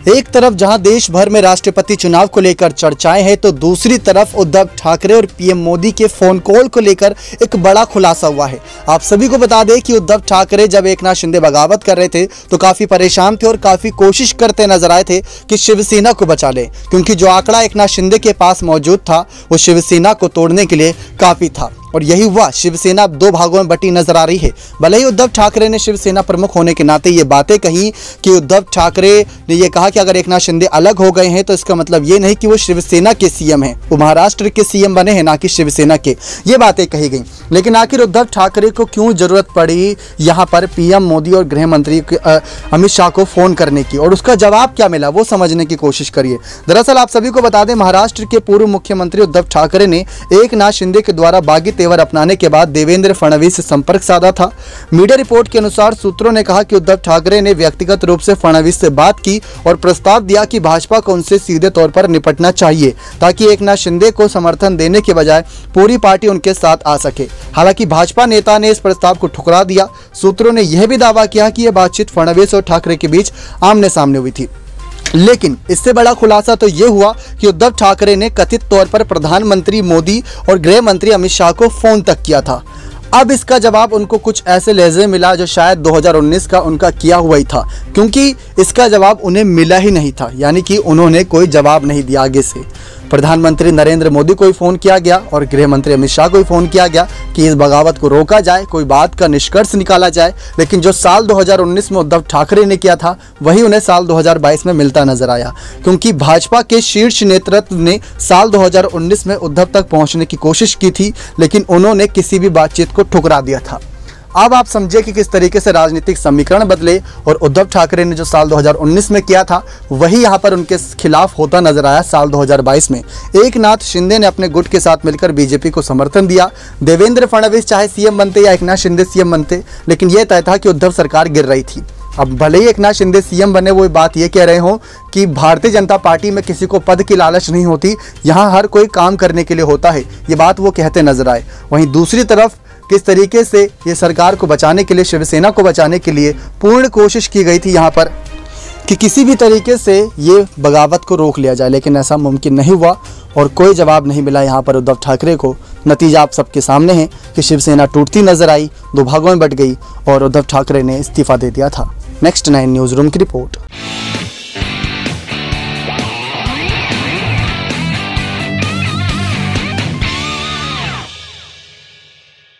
एक तरफ जहां देश भर में राष्ट्रपति चुनाव को लेकर चर्चाएं हैं, तो दूसरी तरफ उद्धव ठाकरे और पीएम मोदी के फोन कॉल को लेकर एक बड़ा खुलासा हुआ है। आप सभी को बता दें कि उद्धव ठाकरे जब एकनाथ शिंदे बगावत कर रहे थे तो काफी परेशान थे और काफी कोशिश करते नजर आए थे कि शिवसेना को बचा ले, क्योंकि जो आंकड़ा एकनाथ शिंदे के पास मौजूद था वो शिवसेना को तोड़ने के लिए काफी था। और यही हुआ, शिवसेना अब दो भागों में बटी नजर आ रही है। भले ही उद्धव ठाकरे ने शिवसेना प्रमुख होने के नाते ये बातें कही कि उद्धव ठाकरे ने ये कहा कि अगर एकनाथ शिंदे अलग हो गए हैं तो इसका मतलब ये नहीं कि वो शिवसेना के सीएम हैं, वो महाराष्ट्र के सीएम बने हैं, ना कि शिवसेना के। ये बातें कही गई, लेकिन आखिर उद्धव ठाकरे को क्यों जरूरत पड़ी यहाँ पर पीएम मोदी और गृह मंत्री अमित शाह को फोन करने की, और उसका जवाब क्या मिला वो समझने की कोशिश करिए। दरअसल आप सभी को बता दें, महाराष्ट्र के पूर्व मुख्यमंत्री उद्धव ठाकरे ने एकनाथ शिंदे के द्वारा बागी तेवर अपनाने के बाद देवेंद्र फडणवीस से संपर्क साधा था। मीडिया रिपोर्ट के अनुसार सूत्रों ने कहा कि उद्धव ठाकरे ने व्यक्तिगत रूप से फडणवीस से बात की और प्रस्ताव दिया कि भाजपा को उनसे सीधे तौर पर निपटना चाहिए, ताकि एकनाथ शिंदे को समर्थन देने के बजाय पूरी पार्टी उनके साथ आ सके। हालांकि भाजपा नेता ने इस प्रस्ताव को ठुकरा दिया। सूत्रों ने यह भी दावा किया कि यह बातचीत फडणवीस और ठाकरे के बीच आमने सामने हुई थी। लेकिन इससे बड़ा खुलासा तो यह हुआ कि उद्धव ठाकरे ने कथित तौर पर प्रधानमंत्री मोदी और गृह मंत्री अमित शाह को फोन तक किया था। अब इसका जवाब उनको कुछ ऐसे लहजे मिला जो शायद 2019 का उनका किया हुआ ही था, क्योंकि इसका जवाब उन्हें मिला ही नहीं था, यानी कि उन्होंने कोई जवाब नहीं दिया आगे से। प्रधानमंत्री नरेंद्र मोदी को ही फोन किया गया और गृह मंत्री अमित शाह को ही फोन किया गया कि इस बगावत को रोका जाए, कोई बात का निष्कर्ष निकाला जाए। लेकिन जो साल 2019 में उद्धव ठाकरे ने किया था वही उन्हें साल 2022 में मिलता नजर आया, क्योंकि भाजपा के शीर्ष नेतृत्व ने साल 2019 में उद्धव तक पहुंचने की कोशिश की थी, लेकिन उन्होंने किसी भी बातचीत को ठुकरा दिया था। अब आप समझिए कि किस तरीके से राजनीतिक समीकरण बदले और उद्धव ठाकरे ने जो साल 2019 में किया था वही यहाँ पर उनके खिलाफ होता नजर आया साल 2022 में। एकनाथ शिंदे ने अपने गुट के साथ मिलकर बीजेपी को समर्थन दिया। देवेंद्र फडणवीस चाहे सीएम बनते या एकनाथ शिंदे सीएम बनते, लेकिन यह तय था कि उद्धव सरकार गिर रही थी। अब भले ही एकनाथ शिंदे सीएम बने, वो बात ये कह रहे हो कि भारतीय जनता पार्टी में किसी को पद की लालच नहीं होती, यहाँ हर कोई काम करने के लिए होता है, ये बात वो कहते नजर आए। वहीं दूसरी तरफ किस तरीके से ये सरकार को बचाने के लिए, शिवसेना को बचाने के लिए पूर्ण कोशिश की गई थी यहाँ पर कि किसी भी तरीके से ये बगावत को रोक लिया जाए, लेकिन ऐसा मुमकिन नहीं हुआ और कोई जवाब नहीं मिला यहाँ पर उद्धव ठाकरे को। नतीजा आप सबके सामने है कि शिवसेना टूटती नजर आई, दो भागों में बट गई और उद्धव ठाकरे ने इस्तीफा दे दिया था। नेक्स्ट 9 न्यूज़ रूम की रिपोर्ट।